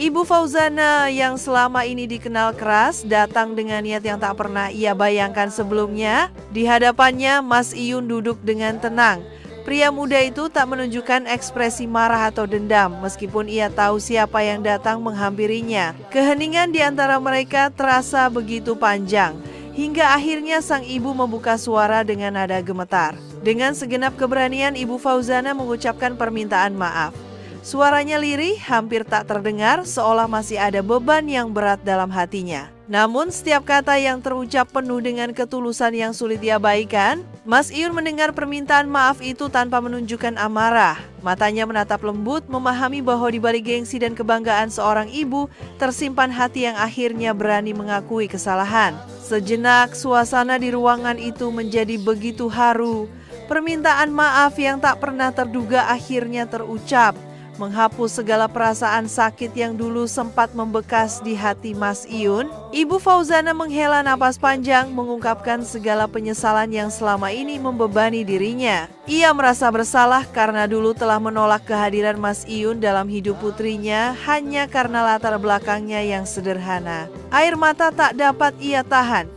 Ibu Fauzana yang selama ini dikenal keras datang dengan niat yang tak pernah ia bayangkan sebelumnya. Di hadapannya Mas Iyun duduk dengan tenang. Pria muda itu tak menunjukkan ekspresi marah atau dendam meskipun ia tahu siapa yang datang menghampirinya. Keheningan di antara mereka terasa begitu panjang hingga akhirnya sang ibu membuka suara dengan nada gemetar. Dengan segenap keberanian Ibu Fauzana mengucapkan permintaan maaf. Suaranya lirih, hampir tak terdengar, seolah masih ada beban yang berat dalam hatinya. Namun setiap kata yang terucap penuh dengan ketulusan yang sulit diabaikan. Mas Iyun mendengar permintaan maaf itu tanpa menunjukkan amarah. Matanya menatap lembut, memahami bahwa di balik gengsi dan kebanggaan seorang ibu, tersimpan hati yang akhirnya berani mengakui kesalahan. Sejenak suasana di ruangan itu menjadi begitu haru. Permintaan maaf yang tak pernah terduga akhirnya terucap, menghapus segala perasaan sakit yang dulu sempat membekas di hati Mas Iyun. Ibu Fauzana menghela napas panjang, mengungkapkan segala penyesalan yang selama ini membebani dirinya. Ia merasa bersalah karena dulu telah menolak kehadiran Mas Iyun dalam hidup putrinya hanya karena latar belakangnya yang sederhana. Air mata tak dapat ia tahan.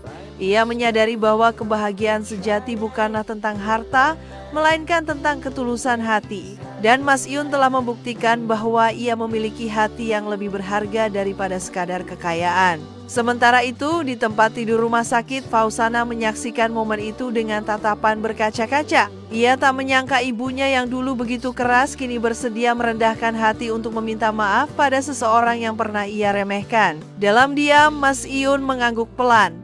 Ia menyadari bahwa kebahagiaan sejati bukanlah tentang harta, melainkan tentang ketulusan hati. Dan Mas Iyun telah membuktikan bahwa ia memiliki hati yang lebih berharga daripada sekadar kekayaan. Sementara itu, di tempat tidur rumah sakit, Fauzana menyaksikan momen itu dengan tatapan berkaca-kaca. Ia tak menyangka ibunya yang dulu begitu keras kini bersedia merendahkan hati untuk meminta maaf pada seseorang yang pernah ia remehkan. Dalam diam, Mas Iyun mengangguk pelan.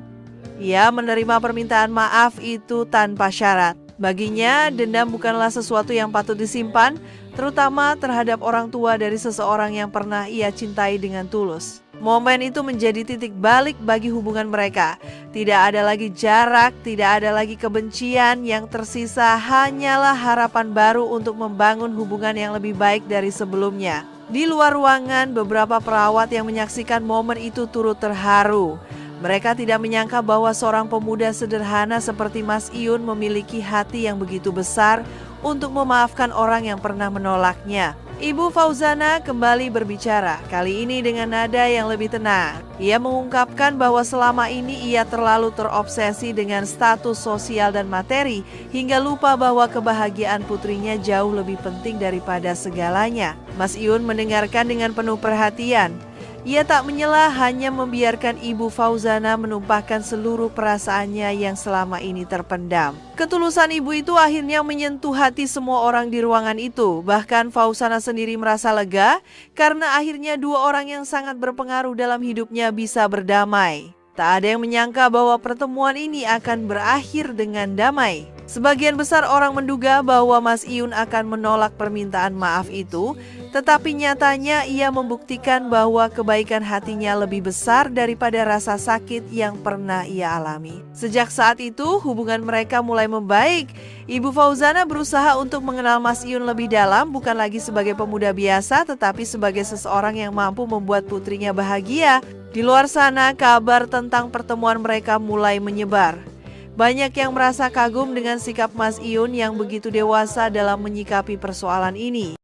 Ia menerima permintaan maaf itu tanpa syarat. Baginya, dendam bukanlah sesuatu yang patut disimpan, terutama terhadap orang tua dari seseorang yang pernah ia cintai dengan tulus. Momen itu menjadi titik balik bagi hubungan mereka. Tidak ada lagi jarak, tidak ada lagi kebencian, yang tersisa hanyalah harapan baru untuk membangun hubungan yang lebih baik dari sebelumnya. Di luar ruangan, beberapa perawat yang menyaksikan momen itu turut terharu. Mereka tidak menyangka bahwa seorang pemuda sederhana seperti Mas Iyun memiliki hati yang begitu besar untuk memaafkan orang yang pernah menolaknya. Ibu Fauzana kembali berbicara, kali ini dengan nada yang lebih tenang. Ia mengungkapkan bahwa selama ini ia terlalu terobsesi dengan status sosial dan materi, hingga lupa bahwa kebahagiaan putrinya jauh lebih penting daripada segalanya. Mas Iyun mendengarkan dengan penuh perhatian. Ia tak menyela, hanya membiarkan Ibu Fauzana menumpahkan seluruh perasaannya yang selama ini terpendam. Ketulusan ibu itu akhirnya menyentuh hati semua orang di ruangan itu. Bahkan Fauzana sendiri merasa lega karena akhirnya dua orang yang sangat berpengaruh dalam hidupnya bisa berdamai. Tak ada yang menyangka bahwa pertemuan ini akan berakhir dengan damai. Sebagian besar orang menduga bahwa Mas Iyun akan menolak permintaan maaf itu, tetapi nyatanya ia membuktikan bahwa kebaikan hatinya lebih besar daripada rasa sakit yang pernah ia alami. Sejak saat itu, hubungan mereka mulai membaik. Ibu Fauzana berusaha untuk mengenal Mas Iyun lebih dalam, bukan lagi sebagai pemuda biasa, tetapi sebagai seseorang yang mampu membuat putrinya bahagia. Di luar sana, kabar tentang pertemuan mereka mulai menyebar. Banyak yang merasa kagum dengan sikap Mas Iyun yang begitu dewasa dalam menyikapi persoalan ini.